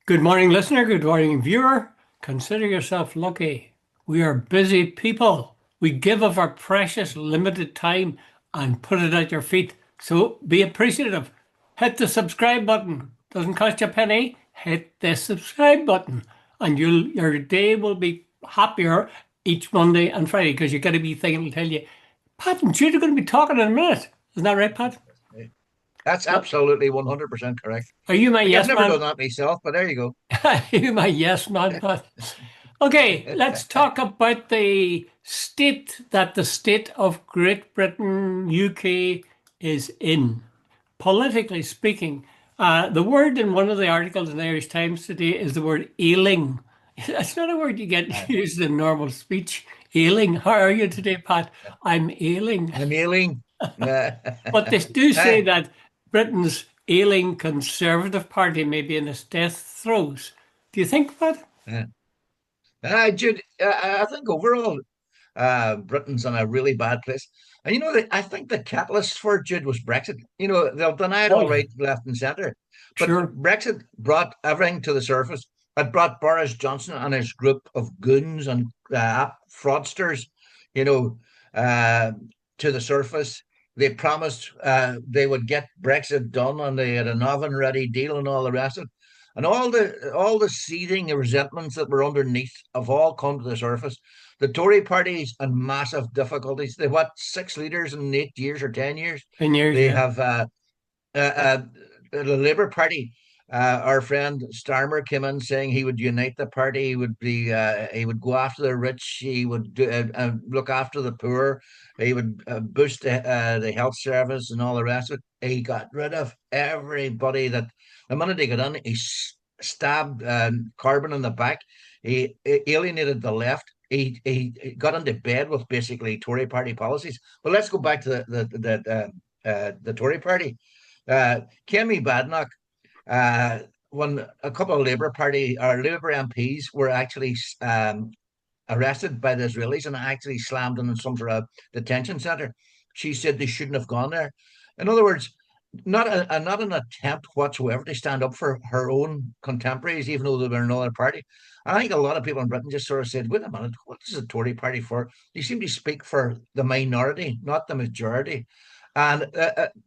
Good morning, listener. Good morning, viewer. Consider yourself lucky. We are busy people. We give of our precious limited time and put it at your feet. So be appreciative. Hit the subscribe button. Doesn't cost you a penny. Hit the subscribe button, and your day will be happier each Monday and Friday because you're going to be thinking, tell you, Pat and Jude are going to be talking in a minute. Isn't that right, Pat? That's Well, absolutely 100% correct. are you my Like I've yes never done man? that myself, but there you go. Are you my yes man, Pat? Okay, let's talk about the state that the state of Great Britain, UK is in. Politically speaking, the word in one of the articles in the Irish Times today is the word ailing. It's not a word you get used in normal speech. Ailing. How are you today, Pat? I'm ailing. I'm ailing. But they do say Hey, that Britain's ailing Conservative Party may be in its death throes. Do you think, Pat? Jude, I think overall, Britain's in a really bad place. And I think the catalyst for it, Jude, was Brexit. They'll deny it Oh, all yeah, right, left and centre. But sure. Brexit brought everything to the surface. It brought Boris Johnson and his group of goons and fraudsters, you know, uh, to the surface. They promised they would get Brexit done, and they had an oven-ready deal and all the rest of it. And all the seething resentments that were underneath have all come to the surface. The Tory party's in massive difficulties. They what 6 leaders in 8 years or 10 years. 10 years, They yeah. have uh, uh, the Labour Party. Our friend Starmer came in saying he would unite the party. He would go after the rich. He would look after the poor. He would boost the health service and all the rest of it. He got rid of everybody that the minute he got in, he stabbed Carbon in the back. He alienated the left. He got into bed with basically Tory party policies. But let's go back to the Tory party. Kemi Badenoch, when a couple of Labour Party or Labour MPs were actually arrested by the Israelis and actually slammed in some sort of detention centre, she said they shouldn't have gone there. In other words, not an attempt whatsoever to stand up for her own contemporaries, even though they were another party. I think a lot of people in Britain just sort of said, "Wait a minute, what is the Tory party for? They seem to speak for the minority, not the majority." And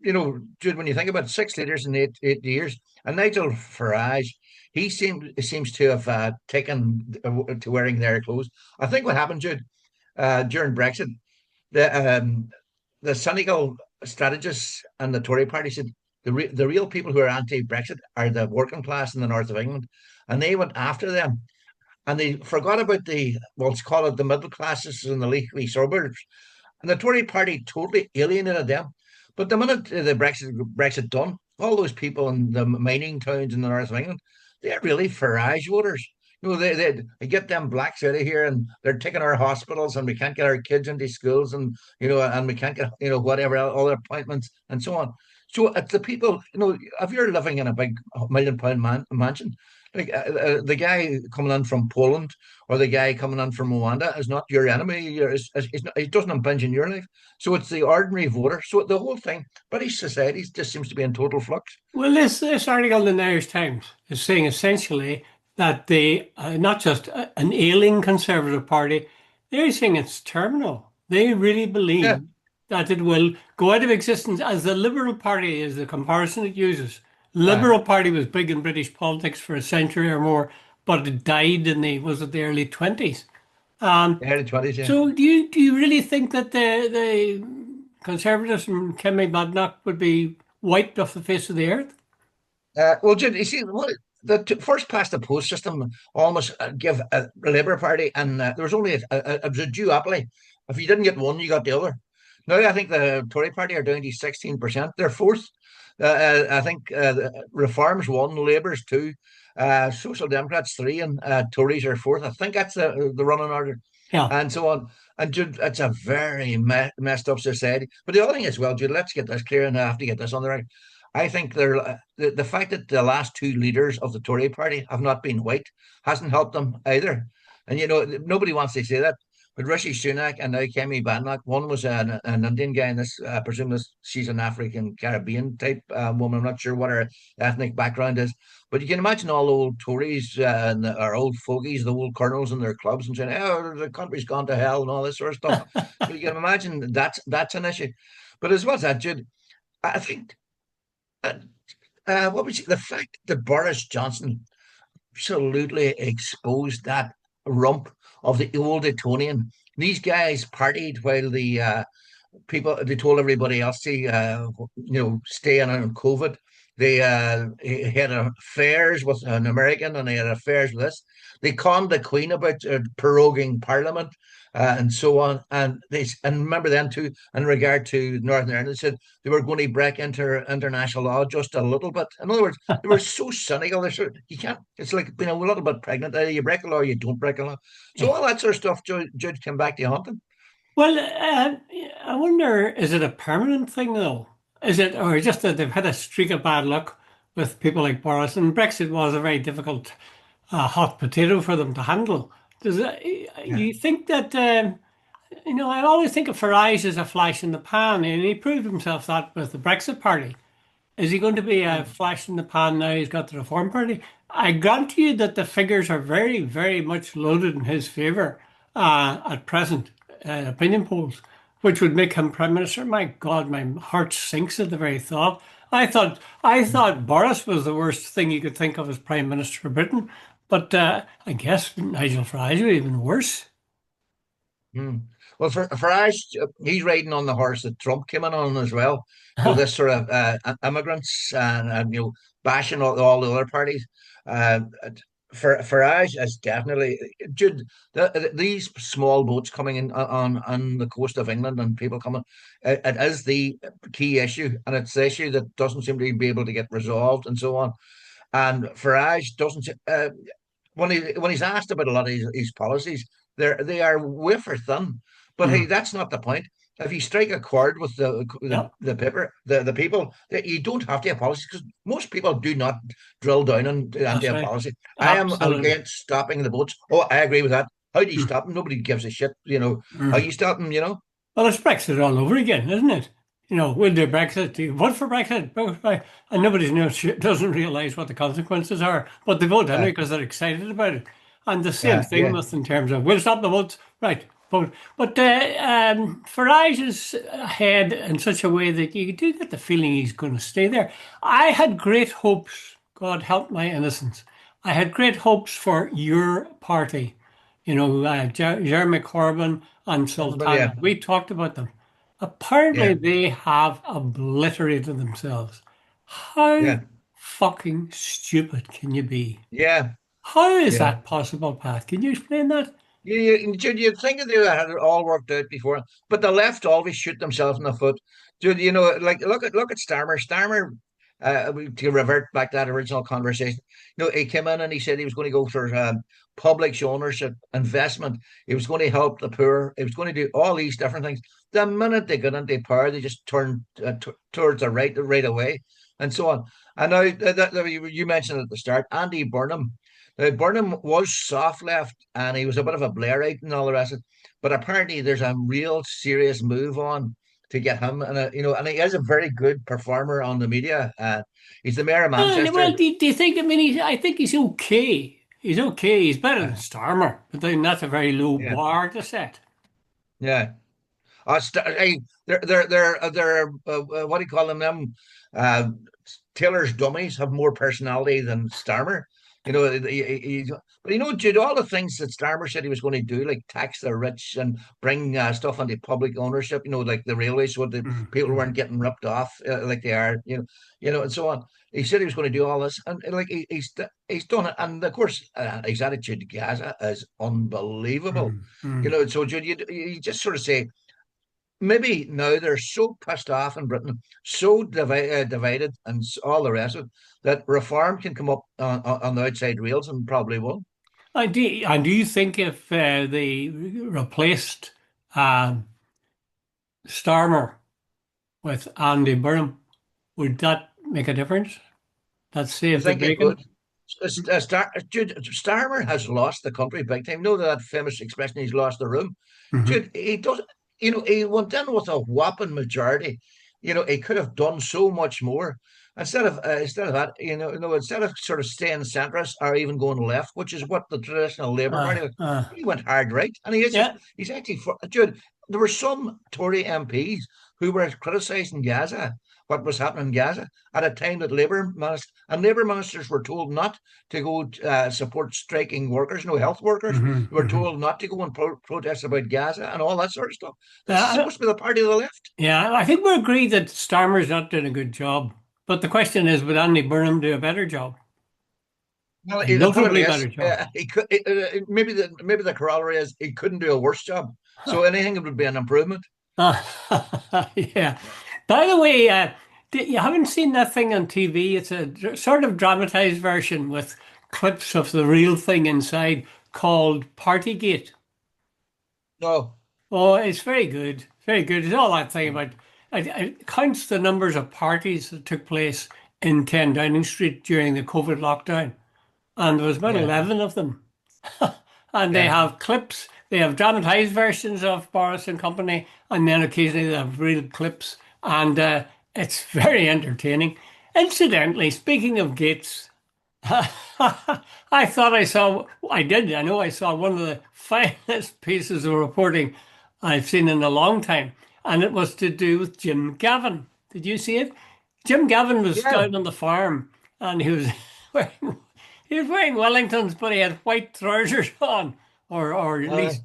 Jude, when you think about 6 leaders in 8 years, and Nigel Farage, he seems to have taken to wearing their clothes. I think what happened, Jude, during Brexit, the the cynical strategists and the Tory party said the real people who are anti-Brexit are the working class in the north of England, and they went after them, and they forgot about let's call it the middle classes in the leafy suburbs, and the Tory party totally alienated them. But the minute the Brexit done, all those people in the mining towns in the north of England, they're really Farage voters. They get them blacks out of here, and they're taking our hospitals, and we can't get our kids into schools, and and we can't get whatever other appointments and so on. So it's the people. If you're living in a big £1 million mansion, like the guy coming in from Poland or the guy coming in from Rwanda is not your enemy. It doesn't impinge on your life. So it's the ordinary voter. So the whole thing, British society just seems to be in total flux. Well, this article in the Irish Times is saying essentially that they not just an ailing Conservative Party, they're saying it's terminal. They really Yeah, believe that it will go out of existence as the Liberal Party is the comparison it uses. uh, Liberal Party was big in British politics for a century or more, but it died in the early 20s. Um, the early 20s, yeah. so do you really think that the Conservatives and Kemi Badenoch would be wiped off the face of the earth? Well, Jim, you see, the first past the post system almost give the Labour Party, and there was only it was a duopoly. If you didn't get one, you got the other. Now I think the Tory Party are down to 16%. They're fourth. I think Reform's one, Labour's two, Social Democrats three, and Tories are fourth. I think that's the running order, Yeah. and so on. And Jude, it's a very messed up society. But the other thing as well, Jude, let's get this clear, and I have to get this on the record. I think the fact that the last two leaders of the Tory party have not been white hasn't helped them either. And nobody wants to say that. with Rishi Sunak and now Kemi Badnoch. One was an Indian guy, and this I presume she's an African Caribbean type woman. I'm not sure what her ethnic background is, but you can imagine all the old Tories and our old fogies, the old colonels in their clubs, and saying, "Oh, the country's gone to hell" and all this sort of stuff. So you can imagine that's an issue. But as well as that, Jude, I think uh, what was the fact that Boris Johnson absolutely exposed that rump of the old Etonian. These guys partied while the people they told everybody else to stay in on COVID. They he had affairs with an American and they had affairs with this. They conned the Queen about proroguing Parliament and so on. And remember then too in regard to Northern Ireland, they said they were going to break into international law just a little bit. In other words, they were so cynical. You can't. It's like being a little bit pregnant. Either you break a law, or you don't break a law. So all that sort of stuff, Judge came back to haunt him. Well, I wonder, is it a permanent thing though? Is it, or just that they've had a streak of bad luck with people like Boris, and Brexit was a very difficult hot potato for them to handle. Does it, Yeah. you think that, I always think of Farage as a flash in the pan, and he proved himself that with the Brexit Party. Is he going to be a Mm. flash in the pan now he's got the Reform Party? I grant you that the figures are very, very much loaded in his favour at present, opinion polls, which would make him Prime Minister. My God, my heart sinks at the very thought. I thought Boris was the worst thing you could think of as Prime Minister for Britain, but I guess Nigel Farage was even worse. Mm. Well, for Farage, he's riding on the horse that Trump came in on as well. This sort of immigrants and bashing all the other parties. Uh, for Farage is definitely Jude. These small boats coming in on the coast of England and people coming, it is the key issue, and it's the issue that doesn't seem to be able to get resolved and so on. And Farage doesn't. When he's asked about a lot of his policies, they are wafer thin. But hey, Mm. that's not the point. If you strike a chord with Yep, the people, that you don't have to have policies because most people do not drill down and that's have right. policy. I am Absolutely. against stopping the boats. Oh, I agree with that. How do you Mm. stop them? Nobody gives a shit. How Mm. you stop them? Well, it's Brexit all over again, isn't it? We'll do Brexit. Do you vote for Brexit? Vote for- And nobody knows, doesn't realise what the consequences are, but they vote Uh, anyway because they're excited about it. And the same yeah, thing yeah. with in terms of we'll stop the votes, right? Vote. But Farage is ahead in such a way that you do get the feeling he's going to stay there. I had great hopes. God help my innocence. I had great hopes for your party. Jeremy Corbyn and But yeah, Sultana. We talked about them. Apparently, yeah, they have obliterated themselves. How yeah, fucking stupid can you be? yeah, How is yeah. that possible, Pat? Can you explain that? You'd think that they had it all worked out before, but the left always shoot themselves in the foot. Dude, like look at Starmer. Starmer, to revert back to that original conversation, he came in and he said he was going to go for public ownership, investment. He was going to help the poor. He was going to do all these different things. The minute they got into power, they just turned towards the right away, and so on. And now that you mentioned at the start, Andy Burnham. Now, Burnham was soft left and he was a bit of a Blairite and all the rest of it. But apparently, there's a real serious move on to get him. And he is a very good performer on the media. He's the mayor of Well, Manchester. do you think? I mean, I think he's okay. He's okay. He's better than Uh, Starmer, but then that's a very low yeah, bar to set. yeah. Hey, they're what do you call them? Uh, Taylor's dummies have more personality than Starmer. But Jude, all the things that Starmer said he was going to do, like tax the rich and bring stuff into public ownership, like the railways, so the people Mm-hmm. weren't getting ripped off like they are, and so on. He said he was going to do all this, and like he's done it. And of course, his attitude to Gaza is unbelievable. Mm-hmm. So Jude, you just sort of say maybe now they're so pissed off in Britain, so divided, and all the rest of it, that reform can come up on the outside rails and probably will. And do you think if they replaced um, Starmer with Andy Burnham, would that make a difference? That I save the think it bacon? would. Jude, Starmer has lost the country big time. You know that famous expression, he's lost the room. Hmm. Jude, he does, he went in with a whopping majority. He could have done so much more. Instead of that, instead of sort of staying centrist or even going left, which is what the traditional Labour Party was, he went hard right. And Yeah. he's actually, Jude, there were some Tory MPs who were criticising Gaza, what was happening in Gaza, at a time that Labour ministers were told not to go support striking workers, no health workers. Hmm. They were told not to go and protest about Gaza and all that sort of stuff. This is Uh, supposed to be the party of the left. yeah, I think we agree that Starmer's not doing a good job. But the question is, would Andy Burnham do a better job? Well, A put it like notably this: better job. he could maybe the corollary is he couldn't do a worse job. So anything would be an improvement. Yeah. By the way, you haven't seen that thing on TV. It's a sort of dramatized version with clips of the real thing inside called Partygate. No, Oh, it's very good. Very good. It's all that thing about it counts the numbers of parties that took place in 10 Downing Street during the COVID lockdown. And there was about yeah, 11 of them. And they yeah. have clips, they have dramatized versions of Boris and company, and then occasionally they have real clips. And it's very entertaining. Incidentally, speaking of Gates, I thought I know I saw one of the finest pieces of reporting I've seen in a long time, and it was to do with Jim Gavin. Did you see it? Jim Gavin was Yeah. down on the farm, and wearing, he was wearing Wellingtons, but he had white trousers on, or Uh, at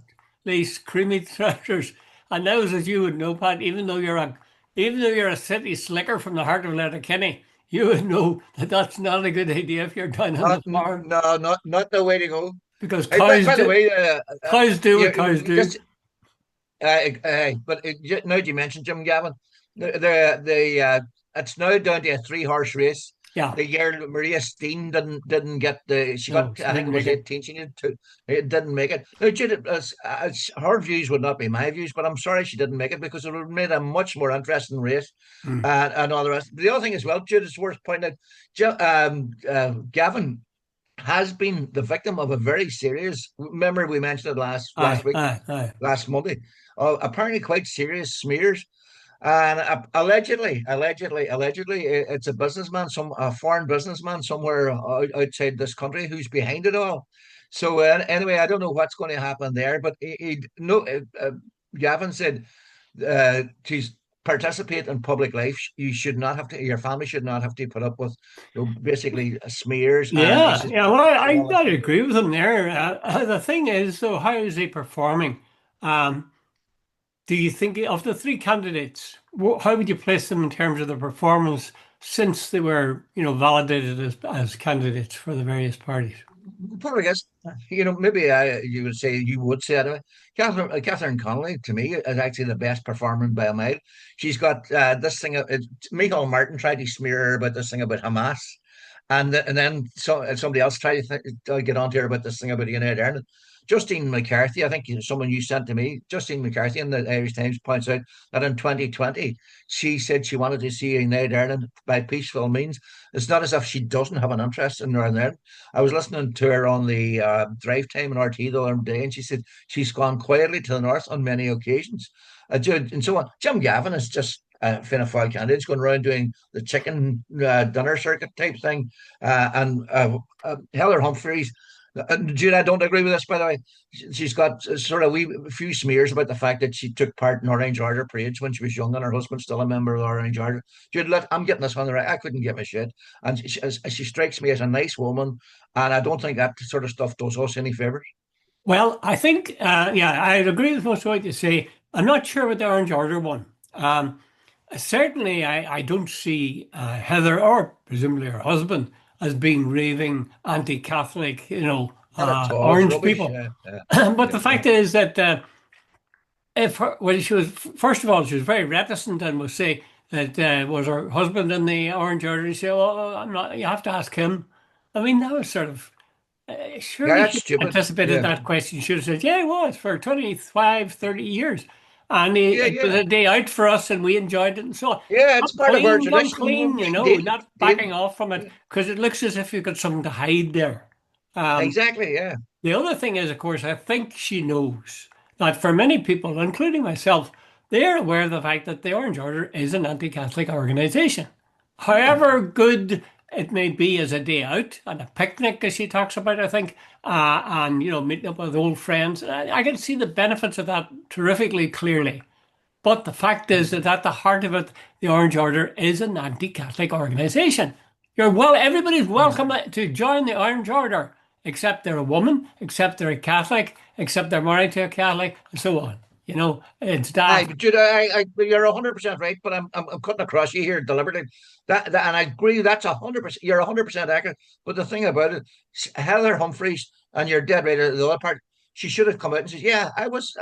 least creamy trousers. And those, as you would know, Pat, even though you're a city slicker from the heart of Letterkenny, you would know that that's not a good idea if you're down on the farm no, not the way to go. because Hey, by the way, cows do yeah, what cows do. just but now that you mentioned Jim Gavin, it's now down to a three-horse race. Yeah, The year Maria Steen didn't get she no, got, she I think didn't it was make it. 18. She needed to, it didn't make it. Now, Jude, her views would not be my views, but I'm sorry she didn't make it because it would have made a much more interesting race, Mm. and all the rest. The other thing as well, Jude, it's worth pointing out. Gavin has been the victim of a very serious. Remember, we mentioned it last Aye, week, aye, aye. last Monday. Apparently, quite serious smears, and allegedly, it's a businessman, a foreign businessman somewhere outside this country who's behind it all. So anyway, I don't know what's going to happen there, but no, Gavin said to participate in public life, you should not have to. Your family should not have to put up with, basically smears, and he Yeah, says yeah. Well, all that I sort of agree with him there. The thing is, so how is he performing? Um, do you think of the three candidates, how would you place them in terms of their performance since they were, validated as candidates for the various parties? Probably guess, maybe you would say anyway. Catherine Connolly to me is actually the best performer by a mile. She's got this thing. Michael Martin tried to smear her about this thing about Hamas, and then somebody else tried to get onto her about this thing about United Ireland. Justine McCarthy, I think someone you sent to me, Justine McCarthy in the Irish Times points out that in 2020 she said she wanted to see United Ireland by peaceful means. It's not as if she doesn't have an interest in Northern Ireland. I was listening to her on the drive time in RT the other day, and she said she's gone quietly to the north on many occasions. And so on. Jim Gavin is just a Fianna Fáil candidate. He's going around doing the chicken dinner circuit type thing. And Heather Humphreys, Jude, I don't agree with this, by the way. She's got sort of a few smears about the fact that she took part in Orange Order parades when she was young, and her husband's still a member of the Orange Order. Jude, look, I'm getting this on the right. I couldn't give a shit. And she strikes me as a nice woman, and I don't think that sort of stuff does us any favors. Well, I think, yeah, I agree with most of what you say. I'm not sure with the Orange Order one. Certainly, I don't see Heather or presumably her husband as being raving anti-Catholic, Not at all. It's orange rubbish. people. But Yeah, the yeah. fact is that if her, well, she was first of all, she was very reticent and would say that was her husband in the Orange Order. She said, "Well, I'm not. You have to ask him." I mean, that was sort of Yeah, surely that's she stupid. anticipated Yeah. that question. She should have said, "Yeah, it was for 25, 30 years." And Yeah, it was yeah, a day out for us and we enjoyed it and so on. yeah. It's Come part of our clean, come tradition. clean, Deal, not deal. backing off from it Yeah. because it looks as if you've got something to hide there. Um, Exactly. Yeah. the other thing is, of course, I think she knows that for many people, including myself, they are aware of the fact that the Orange Order is an anti-Catholic organization. Yeah. However good it may be as a day out and a picnic, as she talks about, I think, and meeting up with old friends, I can see the benefits of that terrifically clearly. But the fact is that at the heart of it, the Orange Order is an anti-Catholic organisation. Everybody's Mm. welcome to join the Orange Order, except they're a woman, except they're a Catholic, except they're married to a Catholic, and so on. It's Aye, daft. but Jude, you're 100% right. But I'm cutting across you here deliberately. And I agree. That's 100%. You're 100% accurate. But the thing about it, Heather Humphreys, and you're dead right. The other part, she should have come out and said, "Yeah, I was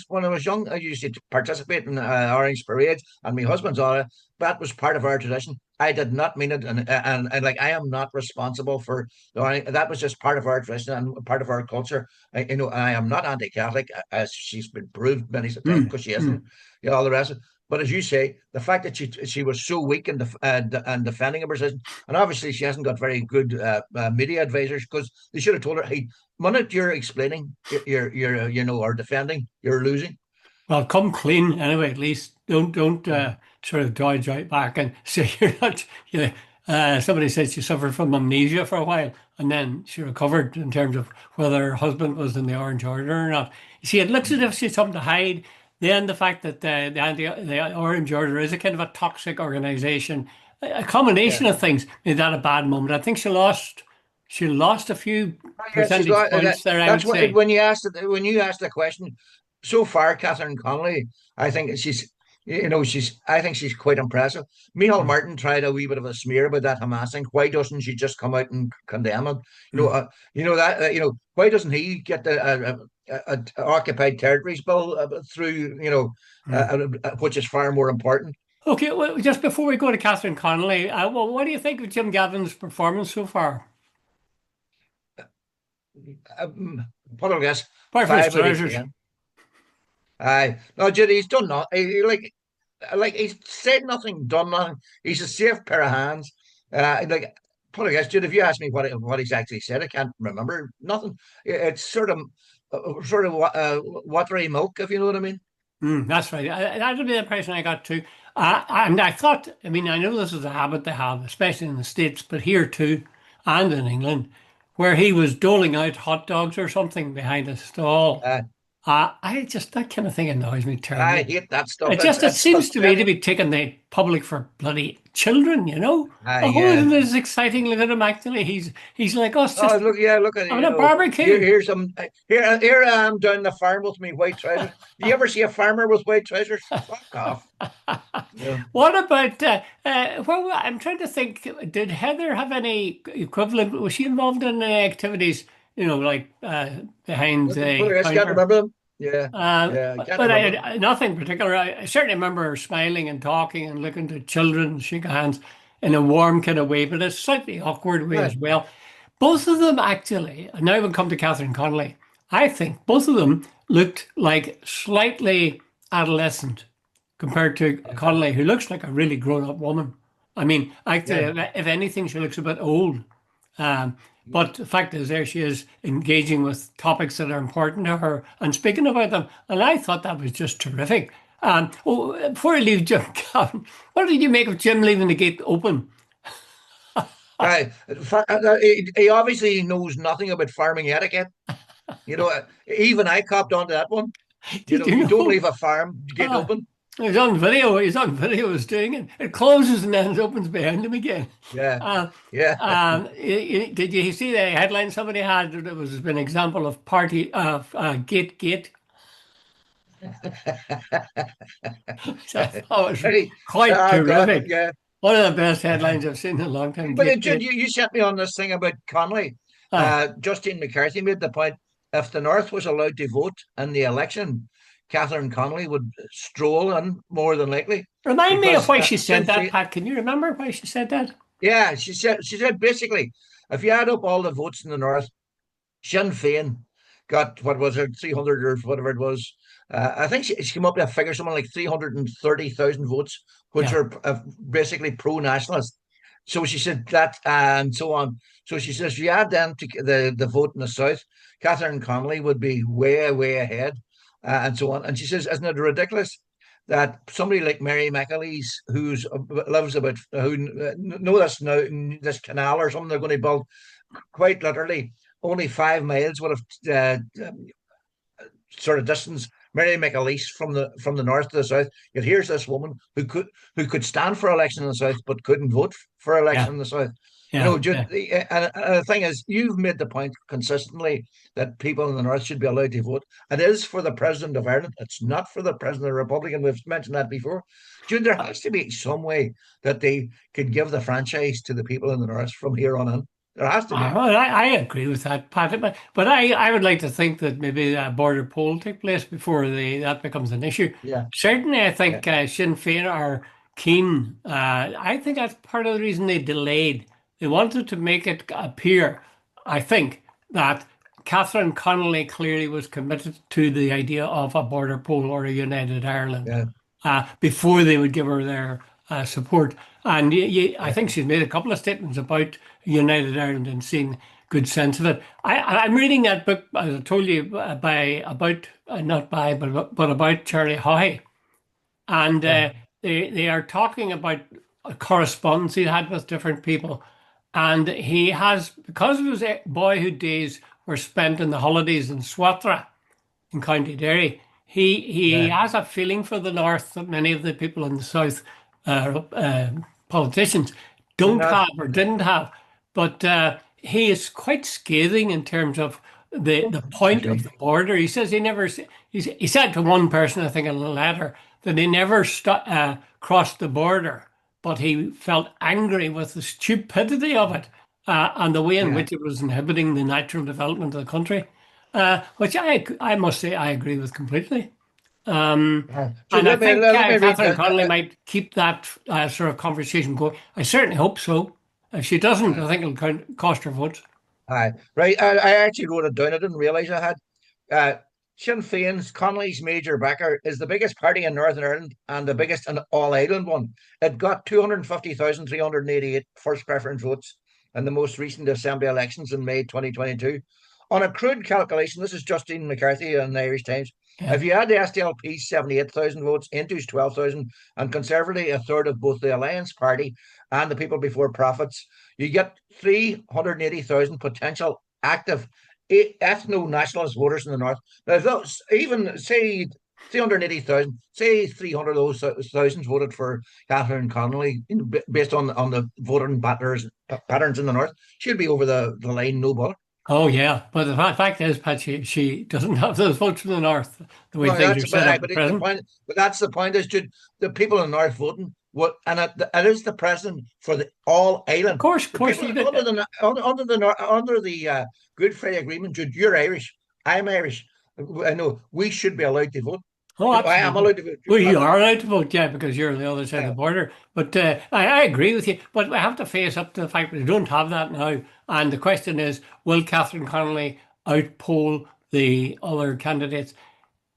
when I was young. I used to participate in Orange parades, and my husband's on it. That was part of our tradition. I did not mean it, and like I am not responsible for the Orange. That was just part of our tradition and part of our culture. I am not anti-Catholic, as she's been proved many times Mm, because she isn't. mm. All the rest of it. But as you say, the fact that she was so weak in and defending her position, and obviously she hasn't got very good media advisors because they should have told her, "Hey, minute you're explaining, or defending, you're losing." Well, come clean anyway. At least don't Mm. sort of dodge right back and say you're not. Somebody said she suffered from amnesia for a while, and then she recovered in terms of whether her husband was in the Orange Order or not. You see, it looks as if she's something to hide. Then the fact that the Orange Order is a kind of a toxic organization, a Yeah. combination of things made that a bad moment. I think she lost a few Yeah, she's percentage got points there, I that's would what say. when you asked the question. So far, Catherine Connolly, I think she's I think she's quite impressive. Micheál Mm, Martin tried a wee bit of a smear about that Hamas thing. Why doesn't she just come out and condemn it? mm, Why doesn't he get the occupied territories bill through? mm. Which is far more important. Okay, well, just before we go to Catherine Connolly, what do you think of Jim Gavin's performance so far? What I guess Apart from his 5 out of trousers. 10. Aye, no, Judy, he's done not. Like he's said nothing, done nothing. He's a safe pair of hands. Like put I guess, Jude, if you ask me what he's actually said, I can't remember nothing. It's sort of watery milk, if you know what I mean. That's right. That would be the impression I got too. And I thought, I mean, I know this is a habit they have, especially in the States, but here too, and in England, where he was doling out hot dogs or something behind a stall. Uh, That kind of thing annoys me I terribly. hate that stuff. It It's seems to me to pathetic. be taking the public for bloody children. Oh, Yeah. isn't this exciting? Look at him actually. He's like us, Oh, just look, yeah, look at having a barbecue. here's some here I am down the farm with me white trousers. Do you ever see a farmer with white trousers? Fuck off. Yeah. What about, well, I'm trying to think, did Heather have any equivalent? Was she involved in any activities, like behind But the I just can't counter? remember them. Yeah, Uh, yeah, I can't but remember them. nothing particular. I certainly remember her smiling and talking and looking to children, shake hands in a warm kind of way, but a slightly awkward way Right. as well. Both of them actually, and now we'll come to Catherine Connolly. I think both of them looked like slightly adolescent compared to Connolly, who looks like a really grown-up woman. I mean, Yeah. actually, if anything, she looks a bit old. Um, but the fact is, there she is engaging with topics that are important to her and speaking about them. And I thought that was just terrific. Before I leave Jim Gavin, what did you make of Jim leaving the gate open? Right. He obviously knows nothing about farming etiquette. Even I copped onto that one. Did you You don't know? leave a farm gate Uh, open. he's on video. He's on video. He's doing it. It closes and then it opens behind him again. Yeah. Uh, Yeah. did you see the headline somebody had? It was an example of party of gate gate. So I thought it was Hey, quite oh God, terrific. yeah. One of the best headlines I've seen in a long time. But Gate Jude, gate. you sent me on this thing about Connolly. Aye. Justine McCarthy made the point if the North was allowed to vote in the election, Catherine Connolly would stroll in more than likely Remind me of because why she Sinn said that, Féin. Pat. Can you remember why she said that? Yeah, she said basically, if you add up all the votes in the North, Sinn Féin got what was it, 300 or whatever it was, I think she came up with a figure, something like 330,000 votes, which Yeah, are basically pro-nationalist. So she said that, and so on. So she says, if you add them to the vote in the South, Catherine Connolly would be way, way ahead, and so on. And she says, isn't it ridiculous that somebody like Mary McAleese, who's lives about who know this now, this canal or something they're going to build, quite literally only 5 miles would have sort of distance Mary McAleese from the north to the south. Yet here's this woman who could stand for election in the south but couldn't vote for election yeah, in the south. yeah. And the thing is, you've made the point consistently that people in the north should be allowed to vote. It is for the president of Ireland. It's not for the president of the Republic, and we've mentioned that before. Jude, there has to be some way that they could give the franchise to the people in the north from here on in. There has to be. Well, I agree with that, Pat. But I would like to think that maybe a border poll take place before that becomes an issue. Yeah, Certainly, I yeah, think Sinn Féin are keen. I think that's part of the reason they delayed. They wanted to make it appear, I think, that Catherine Connolly clearly was committed to the idea of a border poll or a united Ireland yeah, before they would give her their support. And I yeah, think she's made a couple of statements about United Ireland and seeing good sense of it. I'm reading that book, as I told you, by about not by, but about Charlie Haughey, and yeah, they are talking about a correspondence he had with different people, and he has, because of his boyhood days were spent in the holidays in Swatra in County Derry. He yeah. has a feeling for the North that many of the people in the South, politicians, Do don't not. have or didn't have. But he is quite scathing in terms of the Excuse point of me. the border. He says he said to one person, I think in a letter, that he never crossed the border, but he felt angry with the stupidity of it and the way in Yeah. which it was inhibiting the natural development of the country, which I must say I agree with completely. So And I think let me read Catherine that. Connolly might keep that sort of conversation going. I certainly hope so. If she doesn't, I think it'll cost her votes. Right. I actually wrote it down. I didn't realize I had. Uh, Sinn Féin's Connolly's major backer is the biggest party in Northern Ireland and the biggest in all Ireland one. It got 250,388 first preference votes in the most recent Assembly elections in May 2022. On a crude calculation, this is Justine McCarthy in the Irish Times. Yeah. If you add the SDLP's 78,000 votes into his 12,000 and conservatively a third of both the Alliance Party and the People Before Profits, you get 380,000 potential active ethno-nationalist voters in the north. Now, if those, even say 380,000, say 300 of those thousands voted for Catherine Connolly based on the voting patterns in the north, she'd be over the line, no bother. Oh, yeah. But the fact is, Pat, she doesn't have those votes from the North, the way No, things are that's set up but at the present. point. But that's the point is, Jude, the people in the north voting. What and it is the president for the all island. Of The course, people you did. under the Good Friday Agreement, Jude, you're Irish. I'm Irish. I know we should be allowed to vote. Oh, I am absolutely. allowed to vote. Well, Jude, you are allowed to vote, yeah, because you're on the other side of the uh, border. But I agree with you. But we have to face up to the fact that we don't have that now. And the question is, will Catherine Connolly outpoll the other candidates?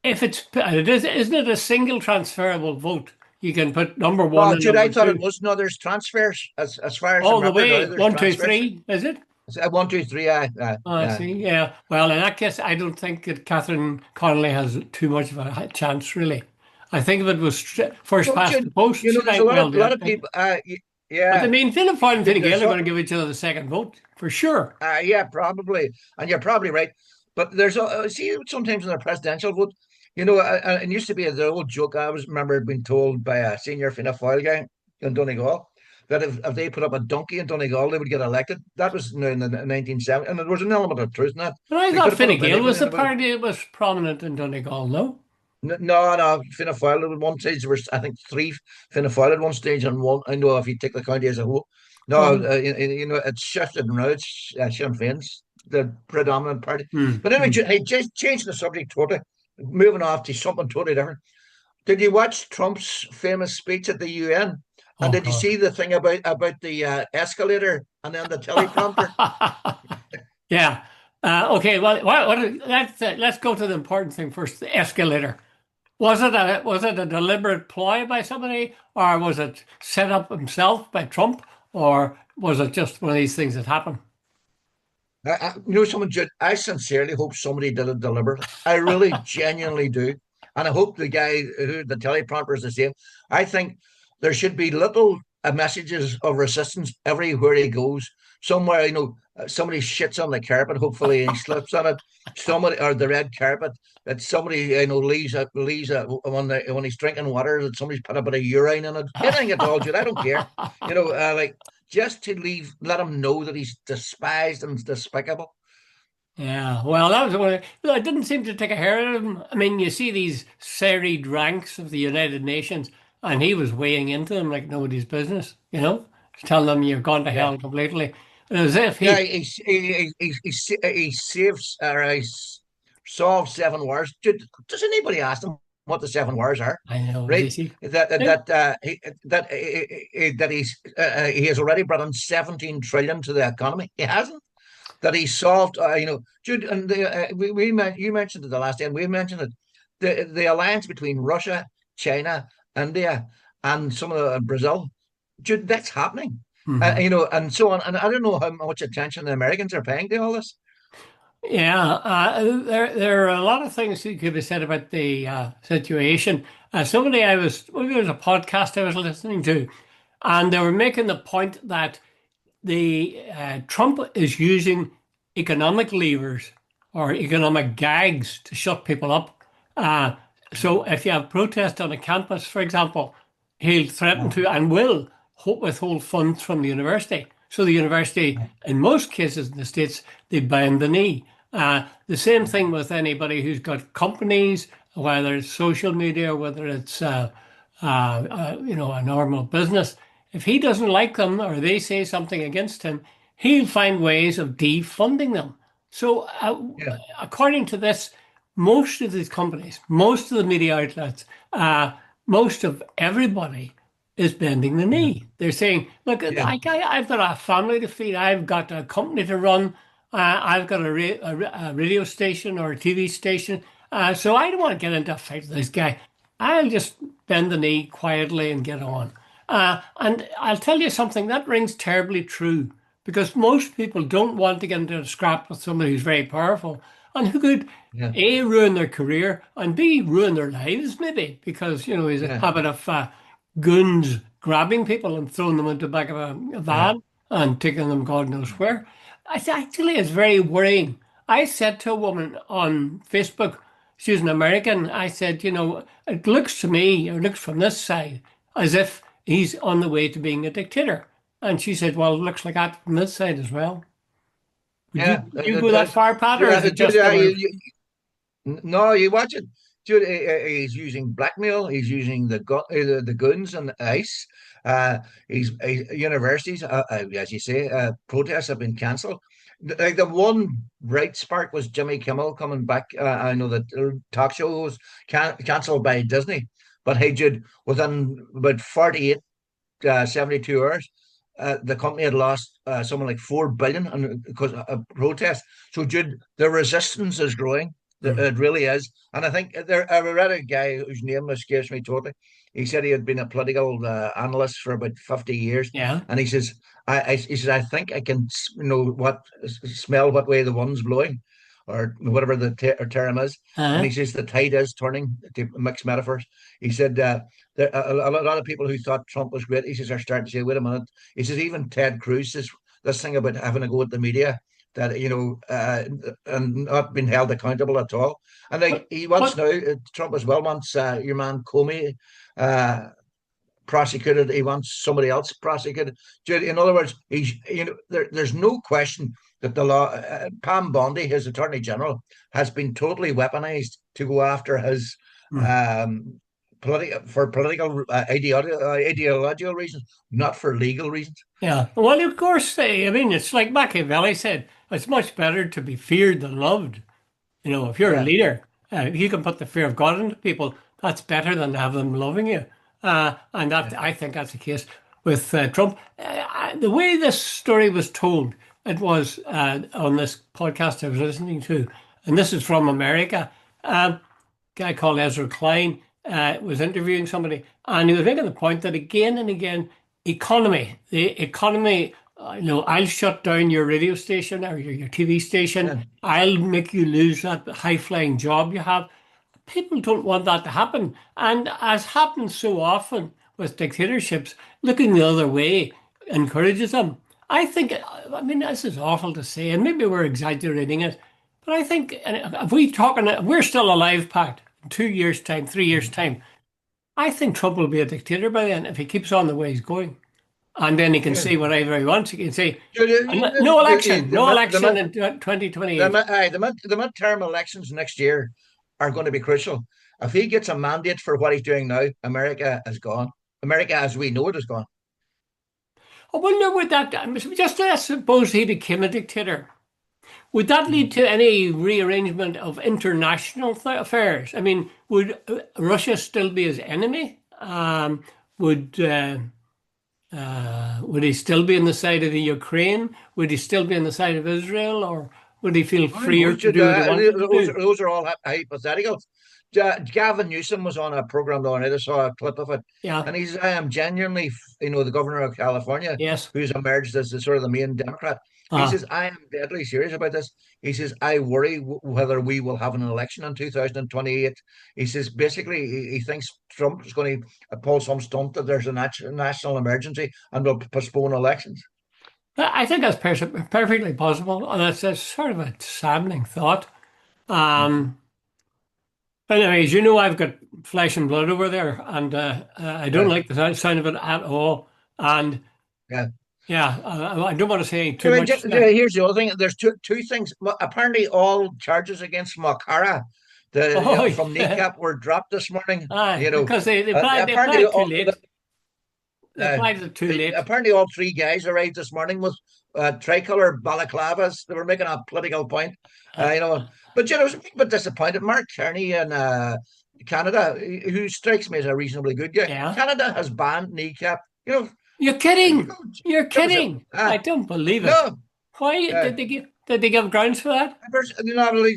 If isn't it a single transferable vote? You can put number one well, and Jude, I number thought it two was no. There's transfers as far as I all the remember. Now way. there's One, two, transfers. three, is it? One, two, three. Oh, I see. Yeah. Well, in that case, I don't think that Catherine Connolly has too much of a chance, really. I think if it was first Well, past the Jude, post, she there's a might well do lot it. of people. But I Yeah, mean, Fianna Fáil and Fine Jude, there's Gael are so, going to give each other the second vote for sure. Yeah, probably, and you're probably right. But there's see sometimes in the presidential vote, it used to be the old joke. I was remember being told by a senior Fianna Fáil guy in Donegal that if they put up a donkey in Donegal, they would get elected. That was in the 1970s, and there was an element of truth in that. But I They could thought have put Fine up Gael anything was in the about it. party that was prominent in Donegal, no? No, no, Fianna Fáil at one stage there was I think three Fianna Fáil at one stage, and one I know if you take the county as a whole. No, Oh, it's shifted now. It's Sinn Féin's the predominant party. hmm, But anyway, hmm. hey, just changing the subject totally, moving off to something totally different. Did you watch Trump's famous speech at the UN? And Oh did you God. see the thing about the escalator and then the teleprompter? Yeah. Okay. Well, let's go to the important thing first. The escalator. Was it a deliberate ploy by somebody, or was it set up himself by Trump, or was it just one of these things that happen? Someone did. I sincerely hope somebody did it deliberately. I really, genuinely do, and I hope the guy who the teleprompter is the same. I think there should be little messages of resistance everywhere he goes. Somewhere, somebody shits on the carpet, hopefully, and he slips on it. Somebody or the red carpet that somebody leaves when he's drinking water that somebody's put a bit of urine in it. Anything at all, dude. I don't care. Like just to let him know that he's despised and despicable. Yeah, well, that was one. It didn't seem to take a hair out of him. I mean, you see these serried ranks of the United Nations, and he was weighing into them like nobody's business. Telling them you've gone to Yeah. hell completely, as if Yeah, he. he saves or solves seven wars. Does anybody ask him what the seven wars are? I know. You Right? see, He has already brought in 17 trillion to the economy. He hasn't. That he solved. Jude, and you mentioned it the last day, and we mentioned it. The alliance between Russia, China, India, and some of Brazil. Jude, that's happening. hmm And so on. And I don't know how much attention the Americans are paying to all this. Yeah, there are a lot of things that could be said about the situation. Maybe it was a podcast I was listening to, and they were making the point that the Trump is using economic levers or economic gags to shut people up. Uh, so if you have protest on a campus, for example, he'll threaten to and will withhold funds from the university. So the university, in most cases in the States, they bend the knee. The same thing with anybody who's got companies, whether it's social media, whether it's a normal business. If he doesn't like them or they say something against him, he'll find ways of defunding them. So, Yeah, according to this, most of these companies, most of the media outlets, most of everybody is bending the yeah, knee. They're saying, look, yeah, I've got a family to feed, I've got a company to run, I've got a radio station or a TV station. So I don't want to get into a fight with this guy. I'll just bend the knee quietly and get on. And I'll tell you something that rings terribly true because most people don't want to get into a scrap with somebody who's very powerful and who could yeah, A, ruin their career and B, ruin their lives maybe because, he's a yeah, habit of goons grabbing people and throwing them into the back of a yeah, van and taking them God knows where. Actually, it's very worrying. I said to a woman on Facebook, she's an American, I said, it looks to me, or looks from this side, as if he's on the way to being a dictator. And she said, well, it looks like that from this side as well. Would you, yeah. would you go that far, Pat, or is it Jude, just a bit of, no, you watch it. Dude, he's using blackmail. He's using the guns and the ice. Universities, as you say, protests have been cancelled. Like the one bright spark was Jimmy Kimmel coming back. I know that talk show was cancelled by Disney, but hey, Jude, within about 48, 72 hours, the company had lost something like 4 billion because of protest. So, Jude, the resistance is growing. Mhm. It really is. And I think I read a guy whose name escapes me totally. He said he had been a political analyst for about 50 years. Yeah. And he says, he says, I think I can smell what way the wind's blowing or whatever the term is. And he Uh, says the tide is turning to mix metaphors. He said a lot of people who thought Trump was great, he says, are starting to say, wait a minute. He says, even Ted Cruz says this thing about having to go at the media that and not being held accountable at all. And like but, he wants but, now, Trump as well wants your man Comey uh, prosecuted. He wants somebody else prosecuted. In other words, there's no question that the law. Pam Bondi, his attorney general, has been totally weaponized to go after his. hmm. Um, for political ideological reasons, not for legal reasons. Yeah. Well, of course, I mean, it's like Machiavelli said, it's much better to be feared than loved. If you're a Yeah, leader, if you can put the fear of God into people, that's better than to have them loving you. And that yeah, I think that's the case with Trump. The way this story was told, it was on this podcast I was listening to, and this is from America. guy called Ezra Klein was interviewing somebody, and he was making the point that again and again, the economy. I'll shut down your radio station or your TV station. Yeah, I'll make you lose that high flying job you have. People don't want that to happen. And as happens so often with dictatorships, looking the other way encourages them. I mean, this is awful to say, and maybe we're exaggerating it, but I think if we're still alive, Pat, in 2 years' time, 3 years' time, I think Trump will be a dictator by then if he keeps on the way he's going. And then he can yeah. say whatever he wants. He can say, You- you- no you- election, The, no mid- the, election mid- in 2028. the midterm elections next year are going to be crucial. If he gets a mandate for what he's doing now, America is gone. America, as we know it, is gone. I wonder would that, just let's suppose he became a dictator. Would that lead Mm. to any rearrangement of international affairs? I mean, would Russia still be his enemy? Would would he still be on the side of the Ukraine? Would he still be on the side of Israel, or would he feel I know freer to do what he wanted to do? those are all hypotheticals. Gavin Newsom was on a program the other night. I saw a clip of it, Yeah. and I am genuinely, the governor of California, Yes. who's emerged as the sort of the main Democrat. He Uh, says, I am deadly serious about this. He says, I worry whether we will have an election in 2028. He says, basically, he thinks Trump is going to pull some stunt that there's a national emergency and will postpone elections. I think that's perfectly possible, and it's a sort of a saddening thought. Um, Anyways, I've got flesh and blood over there, and I don't Yeah, like the sound of it at all. And yeah. yeah, I don't want to say I too mean, much. here's the other thing. There's two things. Apparently, all charges against Makara, Oh, from yeah. kneecap, were dropped this morning. Aye, because they Apparently, applied too late. They uh, applied it too late. apparently, all three guys arrived this morning with tricolor balaclavas. They were making a political point. Uh, But I was a bit disappointed. Mark Kearney in Canada, who strikes me as a reasonably good guy. yeah. Canada has banned kneecap. You're You kidding. know, You're it was a kidding. I don't believe it. no. Why Uh, did they give grounds for that?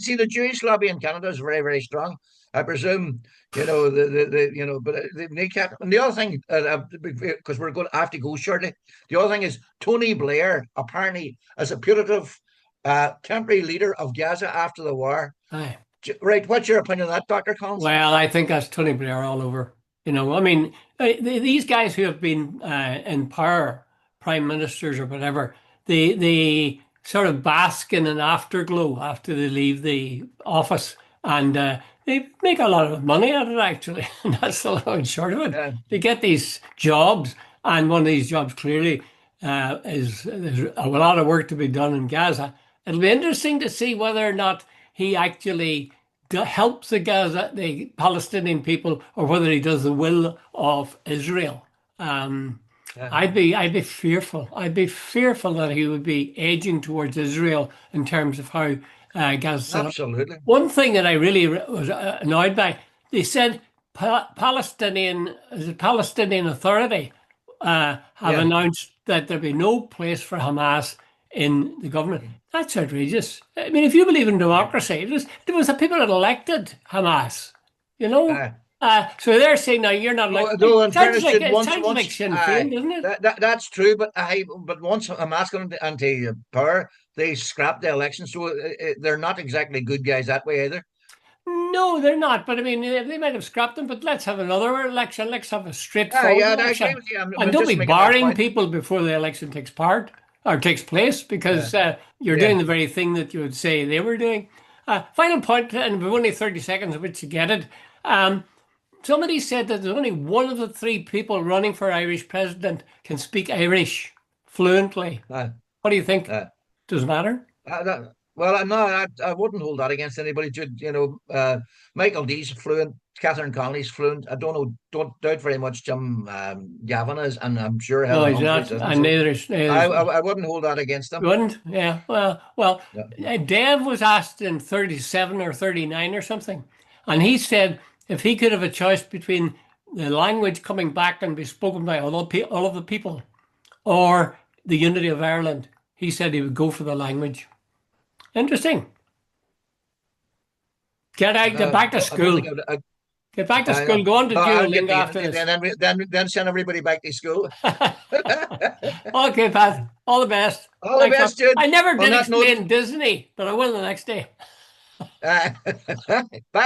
See, the Jewish lobby in Canada is very, very strong. I presume, but the kneecap. And the other thing, because we're going to have to go shortly, the other thing is Tony Blair apparently as a putative temporary leader of Gaza after the war. Aye. Right, what's your opinion on that, Dr. Collins? Well, I think that's Tony Blair all over. I mean, these guys who have been in power, prime ministers or whatever, they sort of bask in an afterglow after they leave the office, and they make a lot of money out of it, actually. And that's the long and short of it. Yeah, They get these jobs, and one of these jobs clearly is there's a lot of work to be done in Gaza. It'll be interesting to see whether or not he actually helps the Palestinian people, or whether he does the will of Israel. Um, yeah, I'd be fearful. I'd be fearful that he would be edging towards Israel in terms of how Gaza set up. absolutely. One thing that I really was annoyed by, they said Palestinian Authority have Yeah. announced that there'll be no place for Hamas in the government. That's outrageous. I mean, if you believe in democracy, it was the people that elected Hamas, you know. Uh, So they're saying now you're not like. Though, in It sounds fairness, like should it once, sounds like Sinn Féin, doesn't it? that's true. But once Hamas got into power, they scrapped the election, so they're not exactly good guys that way either. No, they're not. But I mean, they might have scrapped them. But let's have another election. Let's have a Yeah, straightforward yeah, I agree election, with you. and I'm don't just be making that barring point. people before the election takes place, Yeah, because you're yeah. doing the very thing that you would say they were doing. Final point, and we've only 30 seconds of which to get it. Um, Somebody said that there's only one of the three people running for Irish president can speak Irish fluently. Uh, What do you think? uh, Does it matter? well, no, I wouldn't hold that against anybody. Michael D's fluent, Catherine Connolly's fluent. I don't doubt very much Jim Gavin is, and I'm sure No, Helen he's Humphreys not, isn't. and So neither is I wouldn't hold that against them. wouldn't. Yeah. Well, Yeah. Dev was asked in 37 or 39 or something, and he said if he could have a choice between the language coming back and be spoken by all of the people, or the unity of Ireland, he said he would go for the language. Interesting. Get back to I don't think school. Get back to I, school. Go on to I'll get Duolingo the after this. then send everybody back to school. Okay, Pat. All the best. All the Thanks. best, Jude. I never On did that note, explain Disney, but I will the next day. uh, bye.